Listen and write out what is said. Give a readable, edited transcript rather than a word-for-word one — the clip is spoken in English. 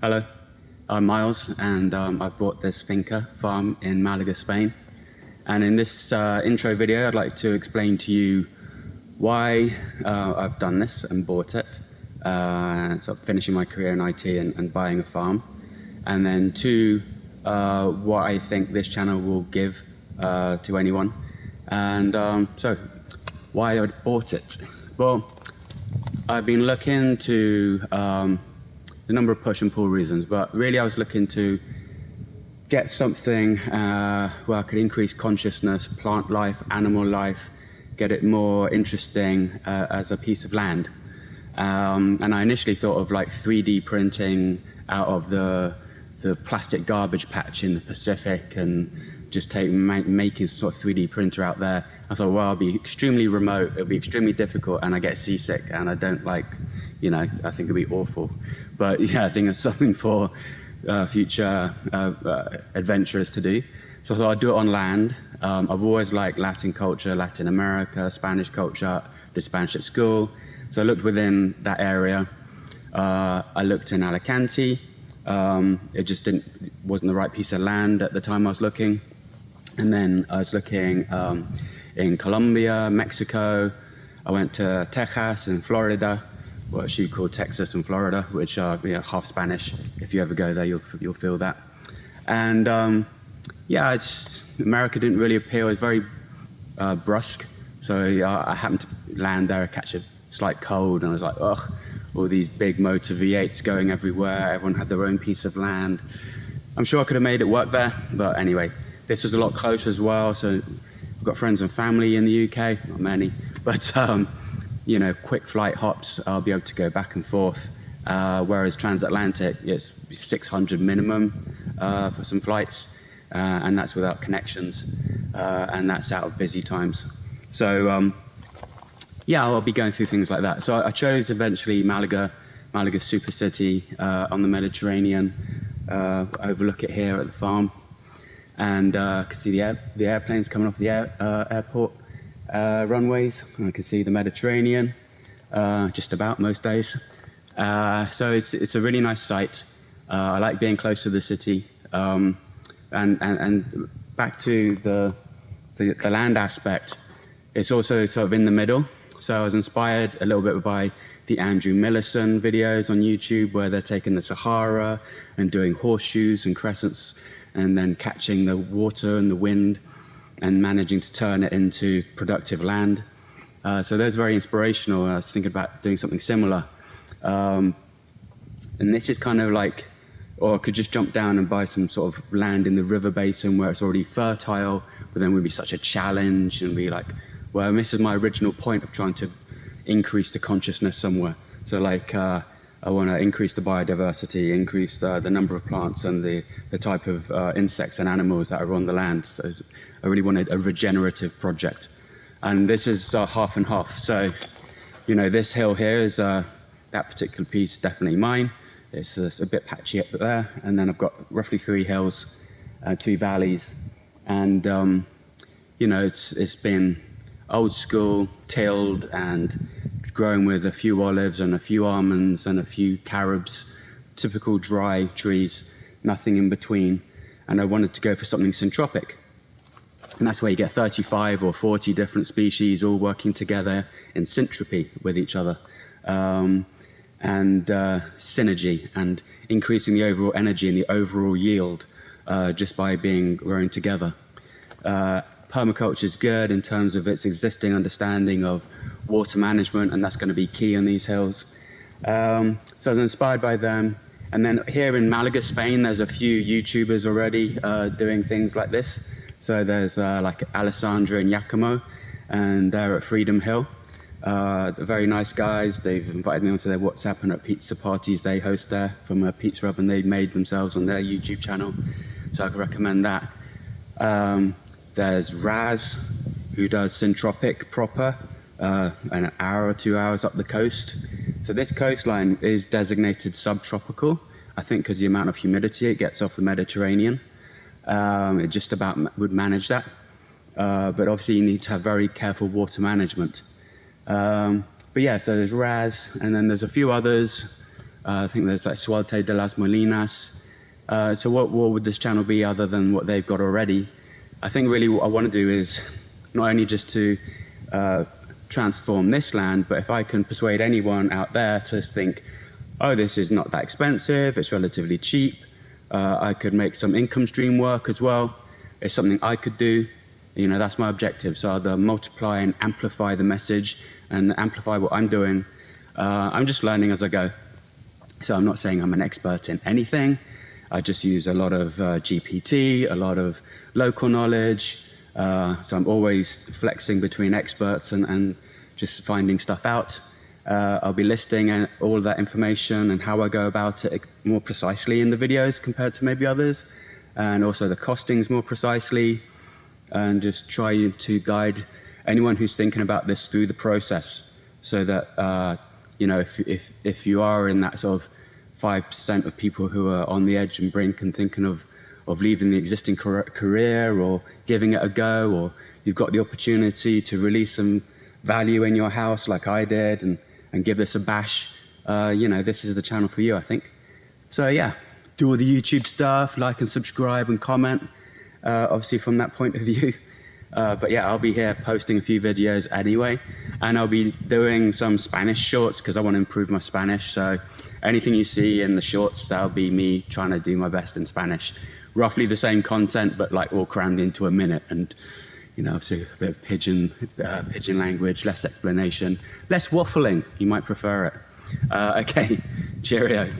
Hello, I'm Miles, and I've bought this finca farm in Malaga, Spain. And in this intro video, I'd like to explain to you why I've done this and bought it, sort of finishing my career in IT and buying a farm. And then two, what I think this channel will give to anyone. And so, why I bought it? Well, I've been looking to a number of push and pull reasons, but really I was looking to get something where I could increase consciousness, plant life, animal life, get it more interesting as a piece of land. And I initially thought of like 3D printing out of the plastic garbage patch in the Pacific and just making sort of 3D printer out there. I thought, well, I'll be extremely remote, it'll be extremely difficult, and I get seasick, and I don't like, I think it'll be awful. But yeah, I think it's something for future adventurers to do. So I thought I'd do it on land. I've always liked Latin culture, Latin America, Spanish culture, did Spanish at school. So I looked within that area. I looked in Alicante. It just wasn't the right piece of land at the time I was looking. And then I was looking in Colombia, Mexico. I went to Texas and Florida, what you call Texas and Florida, which are half Spanish. If you ever go there, you'll feel that. And yeah, America didn't really appeal. It was very brusque. So I happened to land there, catch a slight cold, and I was like, ugh, all these big motor V8s going everywhere. Everyone had their own piece of land. I'm sure I could have made it work there, but anyway, this was a lot closer as well. So I've got friends and family in the UK, not many, but quick flight hops, I'll be able to go back and forth. Whereas transatlantic, it's 600 minimum for some flights, and that's without connections, and that's out of busy times. So yeah, I'll be going through things like that. So I chose eventually Malaga super city on the Mediterranean. Overlook it here at the farm, and I can see the airplanes coming off the airport runways. And I can see the Mediterranean just about most days. So it's a really nice site. I like being close to the city. And back to the land aspect, it's also sort of in the middle. So I was inspired a little bit by the Andrew Millison videos on YouTube, where they're taking the Sahara and doing horseshoes and crescents, and then catching the water and the wind and managing to turn it into productive land. So that's very inspirational. I was thinking about doing something similar. And this is kind of like, or I could just jump down and buy some sort of land in the river basin where it's already fertile, but then would be such a challenge and be like, well, this is my original point of trying to increase the consciousness somewhere. So like I want to increase the biodiversity, increase the number of plants and the type of insects and animals that are on the land. So I really wanted a regenerative project. And this is half and half. So, you know, this hill here is that particular piece definitely mine. It's a bit patchy up there. And then I've got roughly 3 hills, 2 valleys. And, you know, it's been old school, tilled and grown with a few olives and a few almonds and a few carobs, typical dry trees, nothing in between. And I wanted to go for something syntropic. And that's where you get 35 or 40 different species all working together in syntropy with each other. And synergy and increasing the overall energy and the overall yield just by being grown together. Permaculture is good in terms of its existing understanding of water management, and that's going to be key on these hills. So I was inspired by them. And then here in Malaga, Spain, there's a few YouTubers already doing things like this. So there's like Alessandra and Giacomo, and they're at Freedom Hill. They're very nice guys. They've invited me onto their WhatsApp and at pizza parties they host there from a pizza oven they made themselves on their YouTube channel. So I can recommend that. There's Raz, who does Syntropic proper, an hour or 2 hours up the coast. So this coastline is designated subtropical, I think because the amount of humidity it gets off the Mediterranean. It just about would manage that. But obviously you need to have very careful water management. But yeah, so there's Raz, and then there's a few others. I think there's like Suerte de las Molinas. So what would this channel be other than what they've got already? I think really what I want to do is not only just to transform this land, but if I can persuade anyone out there to think, oh, this is not that expensive, it's relatively cheap, I could make some income stream work as well, it's something I could do, you know, that's my objective. So I'll multiply and amplify the message and amplify what I'm doing. I'm just learning as I go. So I'm not saying I'm an expert in anything. I just use a lot of GPT, a lot of local knowledge. So I'm always flexing between experts and just finding stuff out. I'll be listing all of that information and how I go about it more precisely in the videos compared to maybe others. And also the costings more precisely. And just try to guide anyone who's thinking about this through the process so that, you know, if you are in that sort of 5% of people who are on the edge and brink and thinking of leaving the existing career or giving it a go, or you've got the opportunity to release some value in your house like I did and give this a bash, you know, this is the channel for you, I think. So yeah, do all the YouTube stuff, like and subscribe and comment, obviously from that point of view. But yeah, I'll be here posting a few videos anyway, and I'll be doing some Spanish shorts because I want to improve my Spanish. So anything you see in the shorts, that'll be me trying to do my best in Spanish. Roughly the same content, but like all crammed into a minute. And, you know, obviously a bit of pidgin language, less explanation, less waffling. You might prefer it. Okay, cheerio.